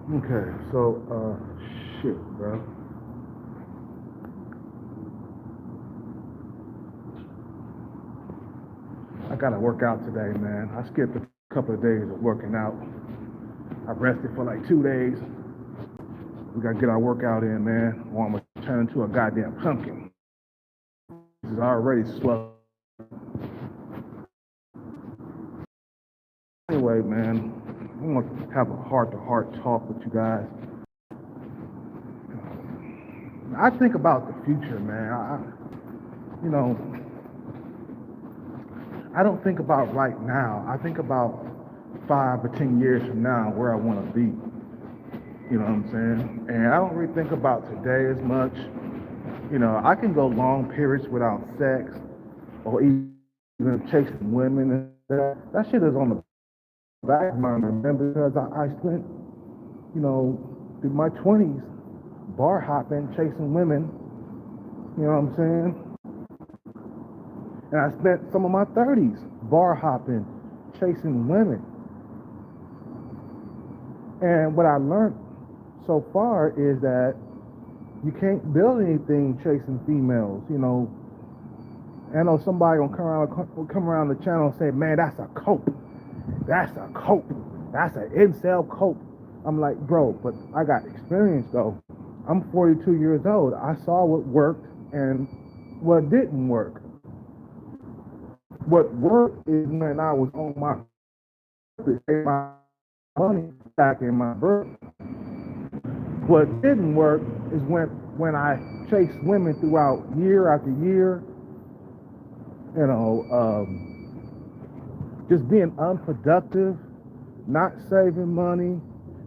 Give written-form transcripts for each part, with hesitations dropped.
Okay, so shit, bro. I gotta work out today, man. I skipped a couple of days of working out. I rested for like 2 days. We gotta get our workout in, man, or I'm gonna turn into a goddamn pumpkin. This is already slow. Anyway, man, I'm gonna have a heart-to-heart talk with you guys. I think about the future, man. You know, I don't think about right now. I think about 5 or 10 years from now where I want to be. You know what I'm saying? And I don't really think about today as much. You know, I can go long periods without sex or even chasing women. And that shit is on the back of my mind because I spent, you know, through my 20s bar hopping, chasing women. You know what I'm saying? And I spent some of my 30s bar hopping, chasing women. And what I learned so far is that you can't build anything chasing females. You know, I know somebody will come around the channel and say, man, that's a cope. That's a cope. That's an incel cope. I'm like, bro, but I got experience though. I'm 42 years old. I saw what worked and what didn't work. What worked is when I was on my money back in my birth. What didn't work is when I chased women throughout year after year, you know, just being unproductive, not saving money,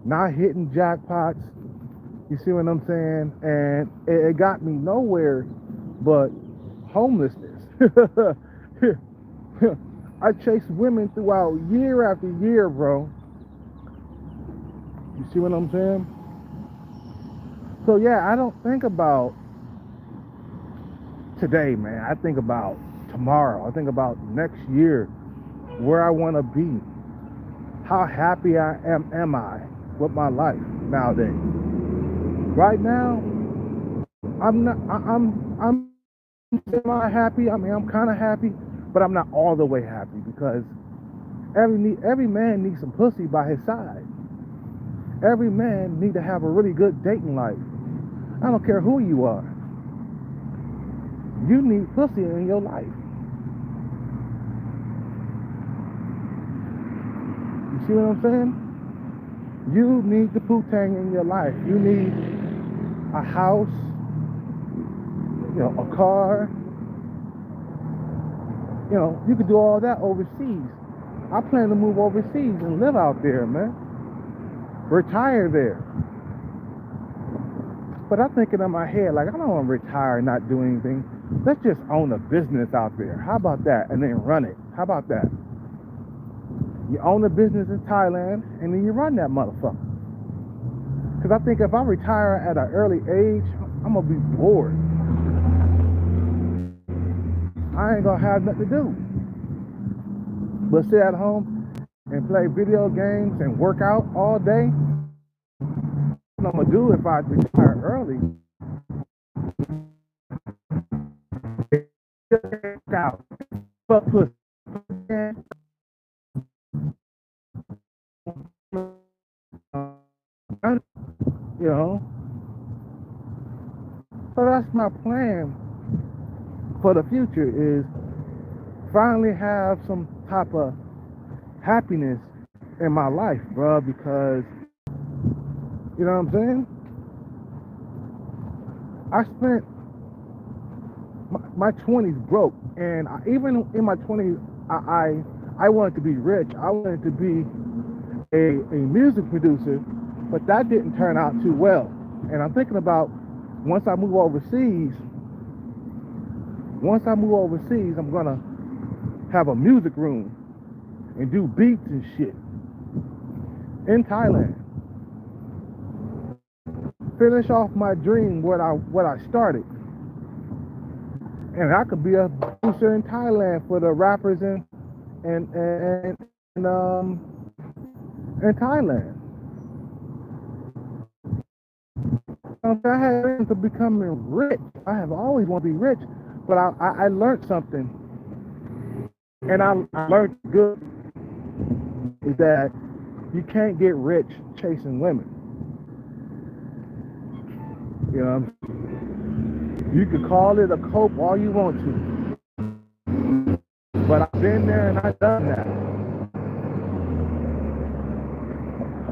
not hitting jackpots. You see what I'm saying? And it got me nowhere but homelessness. I chased women throughout year after year, bro. You see what I'm saying? So yeah, I don't think about today, man. I think about tomorrow. I think about next year, where I want to be. How happy am I with my life nowadays? Right now, I'm not. I'm semi-happy. I mean, I'm kind of happy, but I'm not all the way happy because every man needs some pussy by his side. Every man needs to have a really good dating life. I don't care who you are. You need pussy in your life. You see what I'm saying? You need the poo-tang in your life. You need a house, you know, a car. You know, you could do all that overseas. I plan to move overseas and live out there, man. Retire there. But I'm thinking in my head, like, I don't want to retire and not do anything. Let's just own a business out there. How about that? And then run it. How about that? You own a business in Thailand, and then you run that motherfucker. Because I think if I retire at an early age, I'm going to be bored. I ain't going to have nothing to do but sit at home and play video games and work out all day. What I'm going to do if I retire early out. Fuck pussy. You know? So that's my plan for the future, is finally have some type of happiness in my life, bro, because, you know what I'm saying? I spent my 20s broke, and even in my 20s, I wanted to be rich. I wanted to be a music producer, but that didn't turn out too well. And I'm thinking about once I move overseas, I'm gonna have a music room and do beats and shit in Thailand. Finish off my dream, what I started. And I could be a producer in Thailand for the rappers in Thailand. I had dreams of becoming rich. I have always wanted to be rich, but I learned something, and I learned good, is that you can't get rich chasing women. You know, you could call it a cope all you want to, but I've been there and I've done that.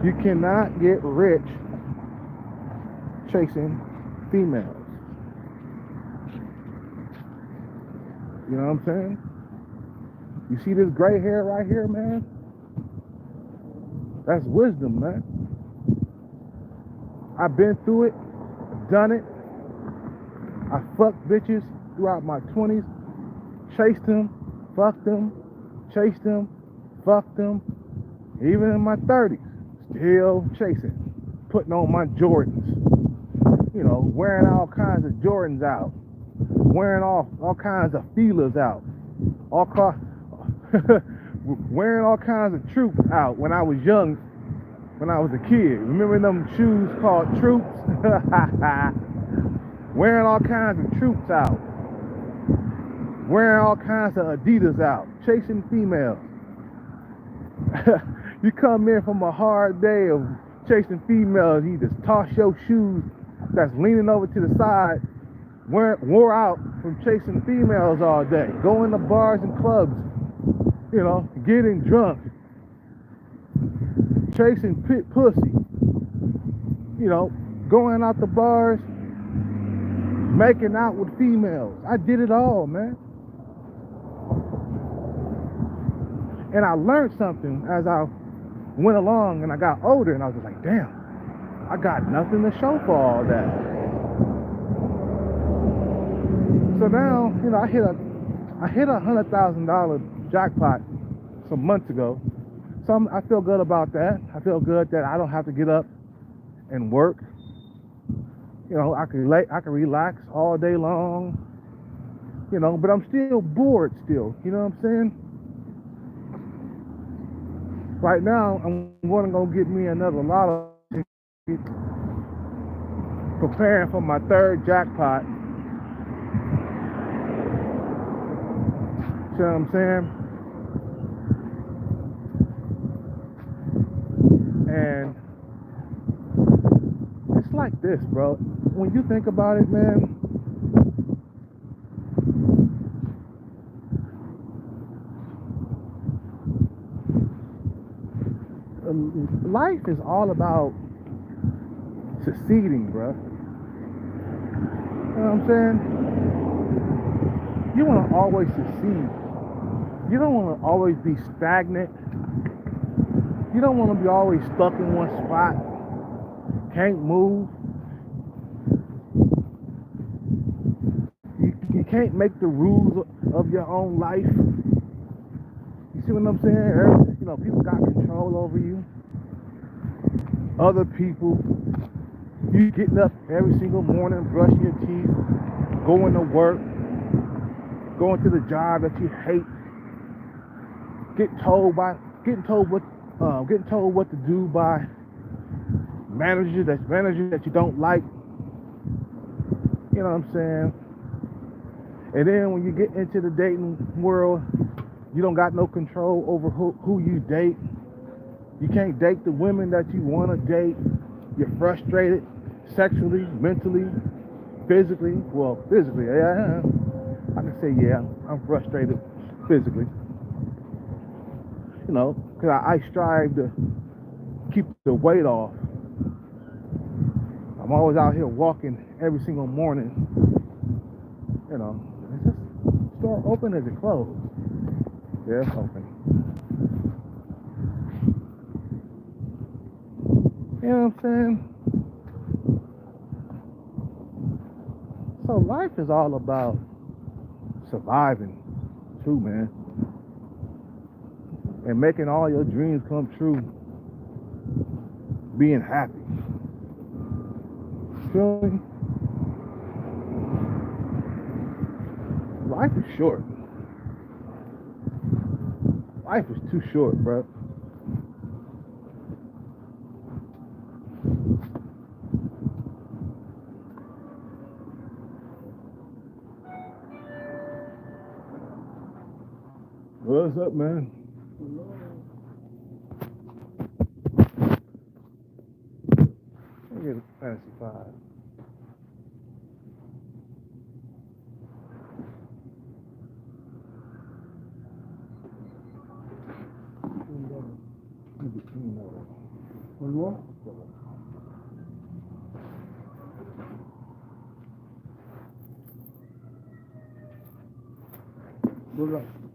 You cannot get rich chasing females. You know what I'm saying? You see this gray hair right here, man? That's wisdom, man. I've been through it, done it. I fucked bitches throughout my 20s, chased them, fucked them, chased them, fucked them. Even in my 30s, still chasing, putting on my Jordans. You know, wearing all kinds of Jordans out, wearing all kinds of feelers out, wearing all kinds of troops out when I was young, when I was a kid. Remember them shoes called Troops? Wearing all kinds of troops out, wearing all kinds of Adidas out, chasing females. You come in from a hard day of chasing females, you just toss your shoes that's leaning over to the side, wore out from chasing females all day, going to bars and clubs, you know, getting drunk, chasing pussy, you know, going out the bars, making out with females. I did it all, man. And I learned something as I went along and I got older, and I was just like, damn, I got nothing to show for all that. So now, you know, I hit a $100,000 jackpot some months ago. So I feel good about that. I feel good that I don't have to get up and work. You know, I can relax all day long. You know, but I'm still bored still. You know what I'm saying? Right now, I'm going to go get me another lotto ticket, preparing for my third jackpot. See what I'm saying? And it's like this, bro. When you think about it, man, life is all about succeeding, bro. You know what I'm saying? You want to always succeed. You don't want to always be stagnant. You don't want to be always stuck in one spot. Can't move. You can't make the rules of your own life. You see what I'm saying? You know, people got control over you. Other people. You getting up every single morning, brushing your teeth, going to work, going to the job that you hate, getting told what to do by managers that you don't like. You know what I'm saying? And then when you get into the dating world, you don't got no control over who you date. You can't date the women that you want to date. You're frustrated sexually, mentally, physically. Well, physically, yeah. I can say, yeah, I'm frustrated physically. You know, because I strive to keep the weight off. I'm always out here walking every single morning. You know, is this store open or is it closed? Yeah, it's open. You know what I'm saying? So life is all about surviving too, man. And making all your dreams come true. Being happy. Feel me? Life is short. Life is too short, bro. What's up, man? Let me get a fantasy 5.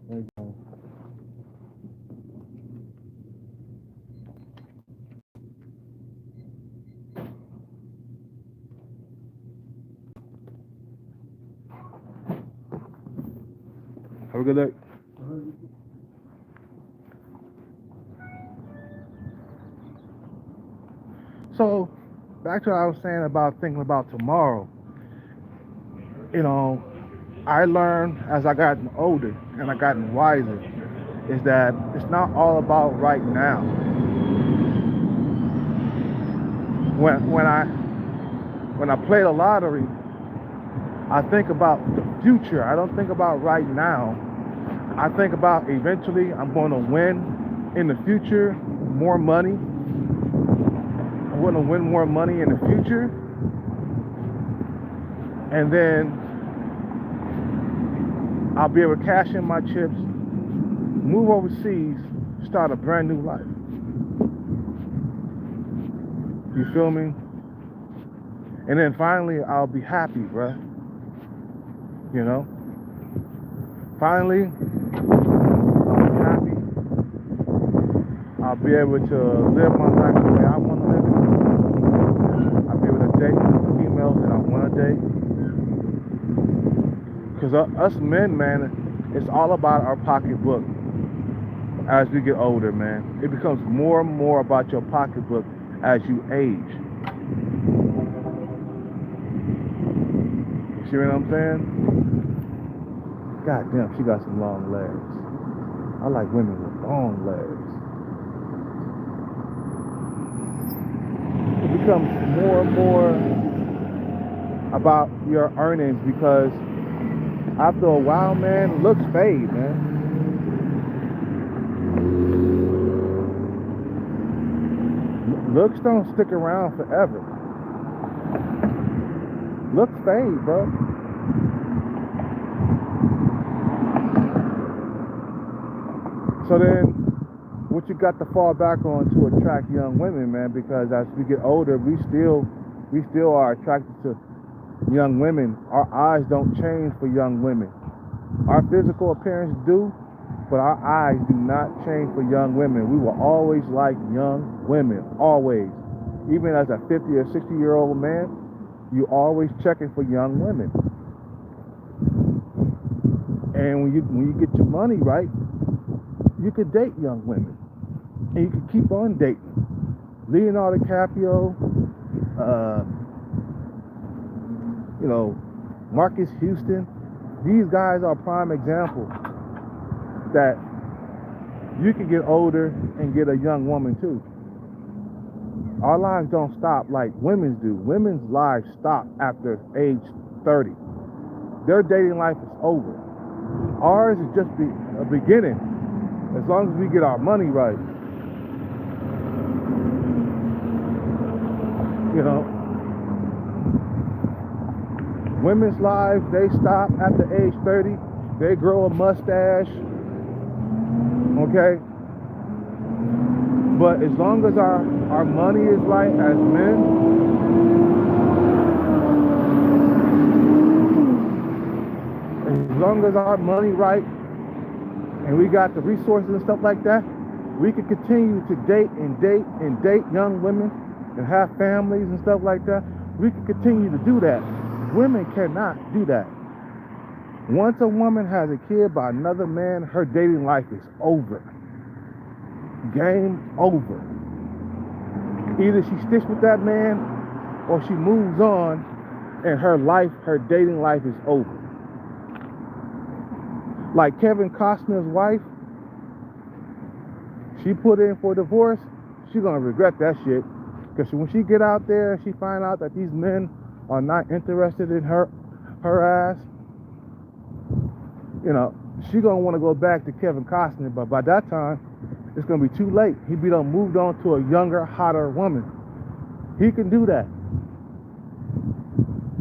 There you go. Have a good day. So, back to what I was saying about thinking about tomorrow. You know, I learned as I gotten older and I gotten wiser is that it's not all about right now. When I play the lottery, I think about the future. I don't think about right now. I think about eventually I'm going to win in the future more money. I'm going to win more money in the future. And then I'll be able to cash in my chips, move overseas, start a brand new life. You feel me? And then finally, I'll be happy, bruh. You know? Finally, I'll be happy. I'll be able to live my life the way I want to live it. I'll be able to date the females that I want to date. Because us men, man, it's all about our pocketbook as we get older, man. It becomes more and more about your pocketbook as you age. See what I'm saying? God damn, she got some long legs. I like women with long legs. It becomes more and more about your earnings because after a while, man, looks fade, man. Looks don't stick around forever. Looks fade, bro. So then, what you got to fall back on to attract young women, man? Because as we get older, we still are attracted to young women. Our eyes don't change for young women. Our physical appearance do, but our eyes do not change for young women. We will always like young women, always. Even as a 50 or 60-year-old man, you always checking for young women. And when you get your money right, you could date young women. And you could keep on dating. Leonardo DiCaprio, Marcus Houston, these guys are prime examples that you can get older and get a young woman too. Our lives don't stop like women's do. Women's lives stop after age 30. their dating life is over. Ours is just a beginning, as long as we get our money right. You know, women's lives, they stop after age 30. They grow a mustache, okay? But as long as our money is right as men, as long as our money right and we got the resources and stuff like that, we can continue to date young women and have families and stuff like that. We can continue to do that. Women cannot do that. Once a woman has a kid by another man, her dating life is over. Game over. Either she sticks with that man or she moves on, and her dating life is over. Like Kevin Costner's wife, she put in for divorce, she's gonna regret that shit. Because when she get out there, she find out that these men are not interested in her ass, you know, she gonna want to go back to Kevin Costner, but by that time, it's gonna be too late. He be done moved on to a younger, hotter woman. He can do that.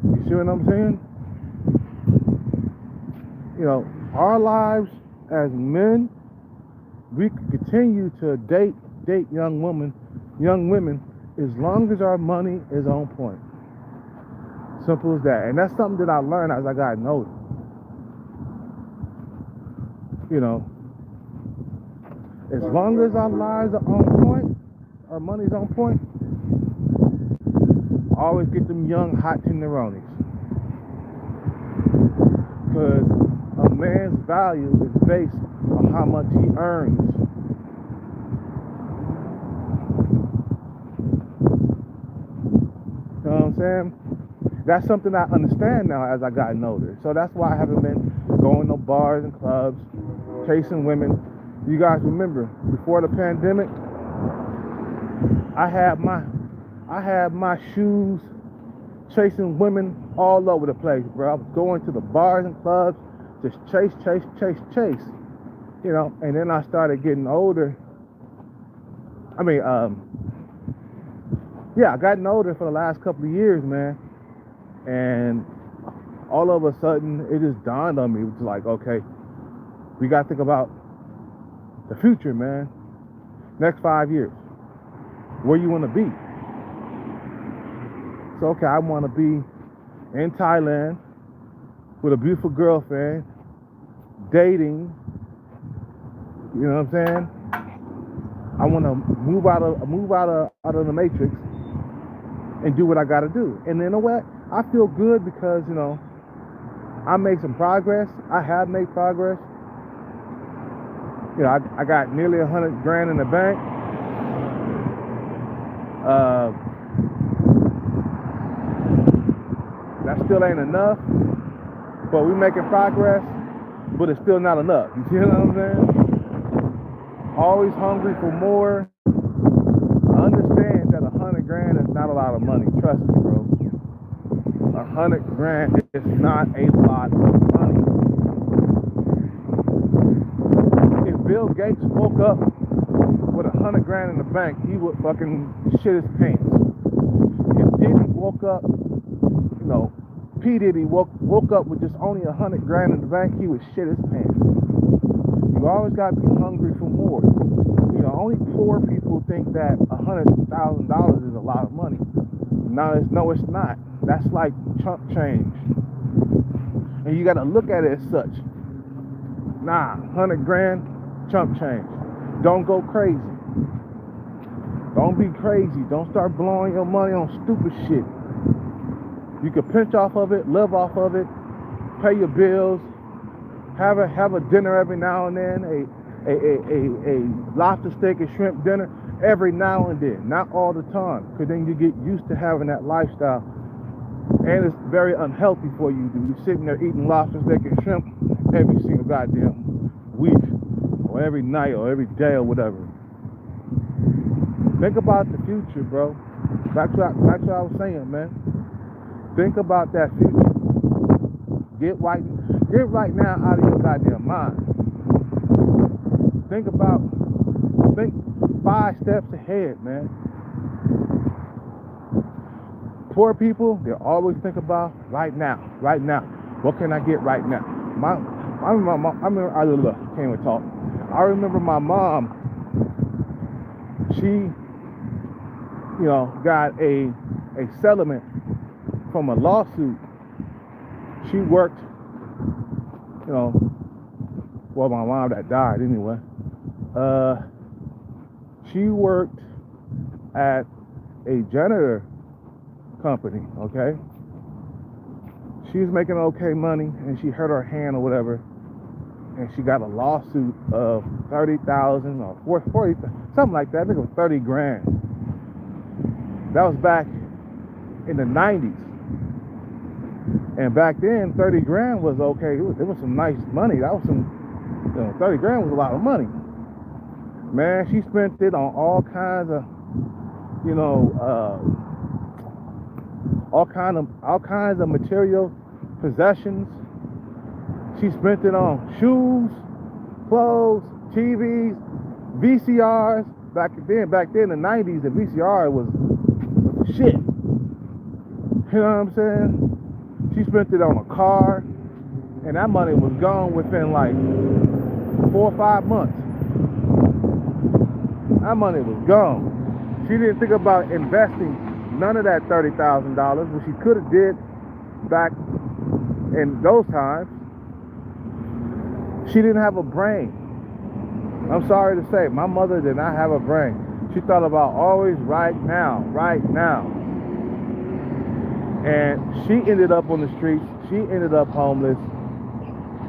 You see what I'm saying? You know, our lives as men, we can continue to date young women, as long as our money is on point. Simple as that. And that's something that I learned as I got older. You know, as long as our lives are on point, our money's on point, always get them young, hot tenderonis. Because a man's value is based on how much he earns. You know what I'm saying? That's something I understand now as I gotten older. So that's why I haven't been going to bars and clubs, chasing women. You guys remember, before the pandemic, I had my shoes chasing women all over the place, bro. I was going to the bars and clubs, just chase. You know, and then I started getting older. I gotten older for the last couple of years, man. And all of a sudden, it just dawned on me. It was like, okay, we got to think about the future, man. Next 5 years. Where you want to be. So, okay, I want to be in Thailand with a beautiful girlfriend, dating. You know what I'm saying? I want to move out of the matrix and do what I got to do. And you know what? I feel good because, you know, I made some progress. I have made progress. You know, I got nearly $100,000 in the bank. That still ain't enough, but we're making progress, but it's still not enough. You see what I'm saying? Always hungry for more. I understand that $100,000 is not a lot of money. Trust me, bro. $100,000 is not a lot of money. If Bill Gates woke up with $100,000 in the bank, he would fucking shit his pants. If Diddy woke up, you know, P. Diddy woke up with just only $100,000 in the bank, he would shit his pants. You always got to be hungry for more. You know, only poor people think that $100,000 is a lot of money. No, it's not. That's like chump change. And you got to look at it as such. Nah, $100,000, chump change. Don't go crazy. Don't be crazy. Don't start blowing your money on stupid shit. You can pinch off of it, live off of it, pay your bills, have a dinner every now and then, a lobster steak and shrimp dinner every now and then, not all the time, because then you get used to having that lifestyle, and it's very unhealthy for you to be sitting there eating lobster steak and shrimp every single goddamn week, or every night, or every day, or whatever. Think about the future, bro. Back to what I was saying, man. Think about that future. Get right now out of your goddamn mind. Think 5 steps ahead, man. Poor people, they always think about right now. What can I get right now? I remember my mom, she, got a settlement from a lawsuit. She worked, my mom that died anyway. She worked at a janitor company, okay? She was making okay money, and she hurt her hand or whatever, and she got a lawsuit of $30,000 or $40, something like that. I think it was $30,000. That was back in the 90s, and back then $30,000 was okay. It was some nice money. That was some, $30,000 was a lot of money. Man, she spent it on all kinds of, all kinds of material possessions. She spent it on shoes, clothes, TVs, VCRs. Back then in the 90s, the VCR was the shit. You know what I'm saying? She spent it on a car, and that money was gone within like 4 or 5 months. That money was gone. She didn't think about investing none of that $30,000, which she could have did back in those times. She didn't have a brain. I'm sorry to say, my mother did not have a brain. She thought about always right now. And she ended up on the streets. She ended up homeless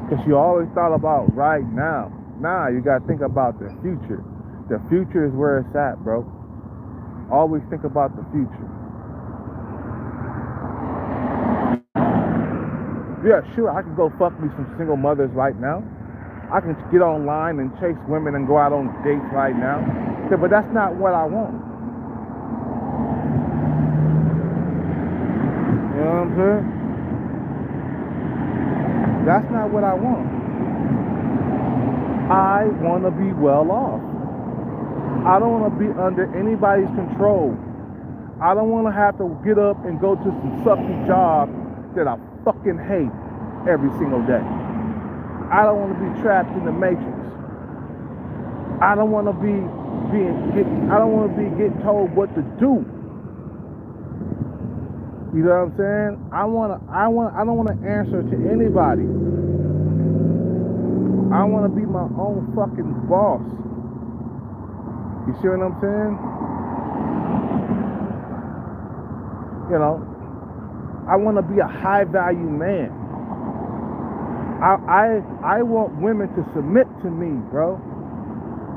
because she always thought about right now. Now you got to think about the future. The future is where it's at, bro. Always think about the future. Yeah, sure, I can go fuck me some single mothers right now. I can get online and chase women and go out on dates right now. But that's not what I want. You know what I'm saying? That's not what I want. I want to be well off. I don't want to be under anybody's control. I don't want to have to get up and go to some sucky job that I fucking hate every single day. I don't want to be trapped in the matrix. I don't want to be getting told what to do. You know what I'm saying? I don't want to answer to anybody. I want to be my own fucking boss. You see what I'm saying? I want to be a high value man. I want women to submit to me, bro.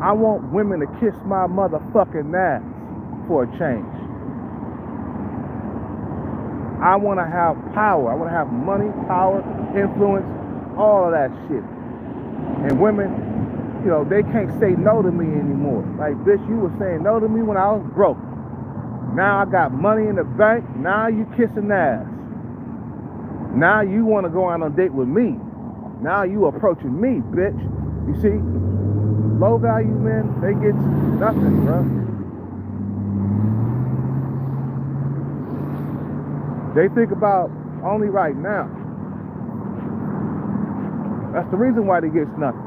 I want women to kiss my motherfucking ass for a change. I want to have power. I want to have money, power, influence, all of that shit. And women, they can't say no to me anymore. Like, bitch, you were saying no to me when I was broke. Now I got money in the bank. Now you kissing ass. Now you want to go out on a date with me. Now you approaching me, bitch. You see, low value men, they get nothing, bro. They think about only right now. That's the reason why they get nothing.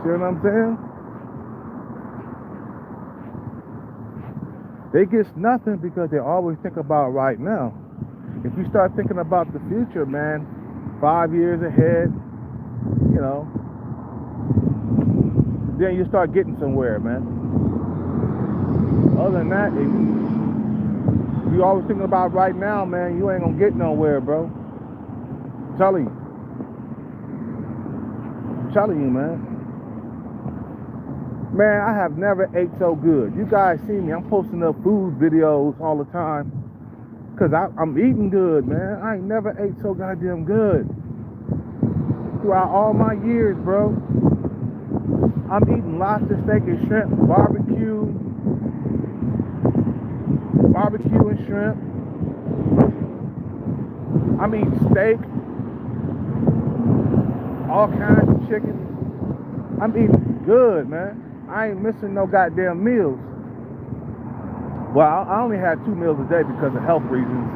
See what I'm saying? They get nothing because they always think about right now. If you start thinking about the future, man, 5 years ahead, then you start getting somewhere, man. Other than that, if you always thinking about right now, man, you ain't gonna get nowhere, bro. I'm telling you, man. Man, I have never ate so good. You guys see me, I'm posting up food videos all the time. Cause I'm eating good, man. I ain't never ate so goddamn good. Throughout all my years, bro. I'm eating lobster, steak, and shrimp, barbecue and shrimp. I'm eating steak, all kinds of chicken. I'm eating good, man. I ain't missing no goddamn meals. Well, I only had 2 meals a day because of health reasons.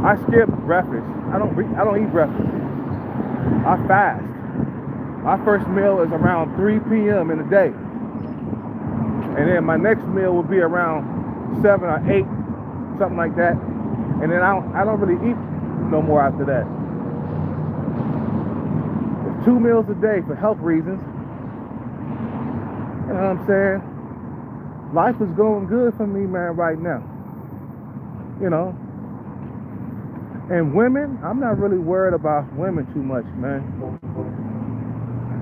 I skip breakfast. I don't eat breakfast. I fast. My first meal is around 3 p.m. in the day. And then my next meal will be around 7 or 8, something like that. And then I don't really eat no more after that. It's 2 meals a day for health reasons. You know what I'm saying? Life is going good for me, man, right now. You know? And women, I'm not really worried about women too much, man.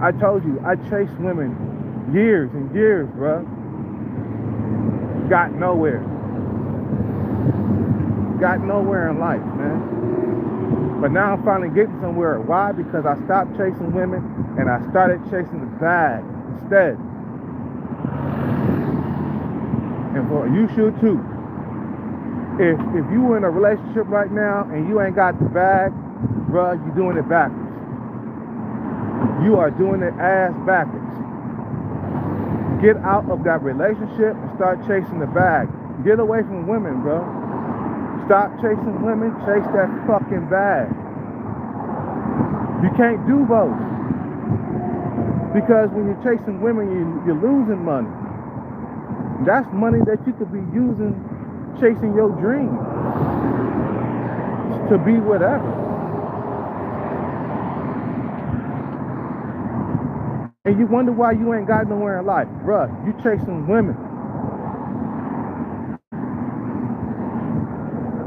I told you, I chased women years and years, bro. Got nowhere. Got nowhere in life, man. But now I'm finally getting somewhere. Why? Because I stopped chasing women and I started chasing the bag instead. And you should too. If you in a relationship right now and you ain't got the bag, bruh, you doing it backwards. You are doing it ass backwards. Get out of that relationship and start chasing the bag. Get away from women, bro. Stop chasing women, chase that fucking bag. You can't do both. Because when you're chasing women, you're losing money. That's money that you could be using chasing your dream to be whatever. And you wonder why you ain't got nowhere in life. Bruh, you chasing women.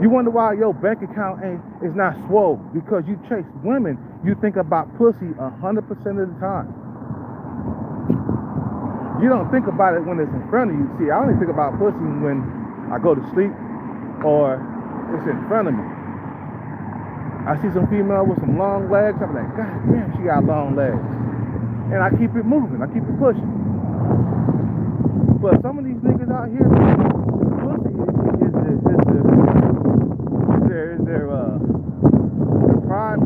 You wonder why your bank account is not swole. Because you chase women, you think about pussy 100% of the time. You don't think about it when it's in front of you. See, I only think about pussy when I go to sleep or it's in front of me. I see some female with some long legs. I'm like, God damn, she got long legs. And I keep it moving. I keep it pushing. But some of these niggas out here, pussy is their prime.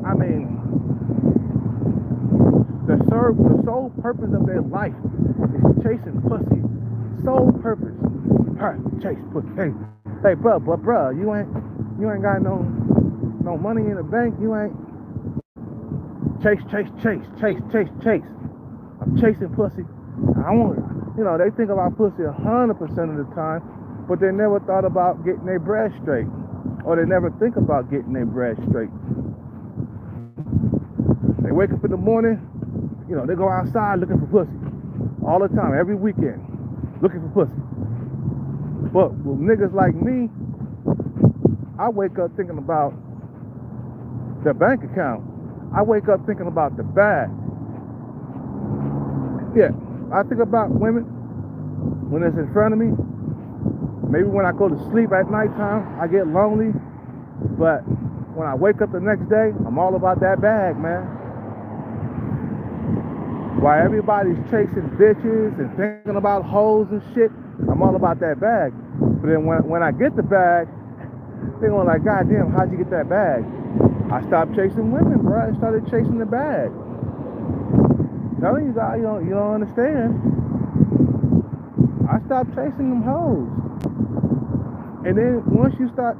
I mean, the sole purpose of their life is chasing pussy. Sole purpose. Chase pussy. Hey, bro, you ain't got no money in the bank. You ain't chase. I'm chasing pussy. I want, they think about pussy 100% of the time, but they never thought about getting their bread straight, or they never think about getting their bread straight. They wake up in the morning. They go outside looking for pussy all the time, every weekend, looking for pussy. But with niggas like me, I wake up thinking about the bank account. I wake up thinking about the bag. Yeah, I think about women when it's in front of me. Maybe when I go to sleep at nighttime, I get lonely. But when I wake up the next day, I'm all about that bag, man. While everybody's chasing bitches and thinking about hoes and shit, I'm all about that bag. But then when I get the bag, they're going like, God damn, how'd you get that bag? I stopped chasing women, bro. I started chasing the bag. I'm telling you guys, you don't understand. I stopped chasing them hoes. And then once you stop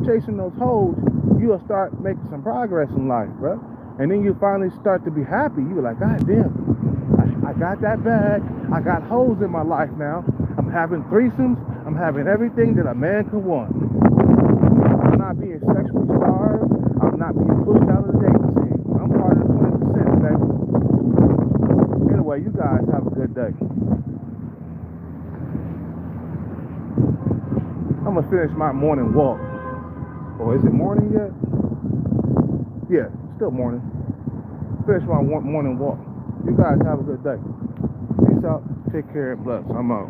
chasing those hoes, you'll start making some progress in life, bro. And then you finally start to be happy. You're like, God damn, I got that bag. I got hoes in my life now. I'm having threesomes. I'm having everything that a man could want. I'm not being sexually starved. I'm not being pushed out of the dating scene. I'm part of the 20%, baby. Anyway, you guys have a good day. I'm going to finish my morning walk. Oh, is it morning yet? Yeah, still morning. Finish my morning walk. You guys have a good day. Peace out. Take care and bless. I'm out.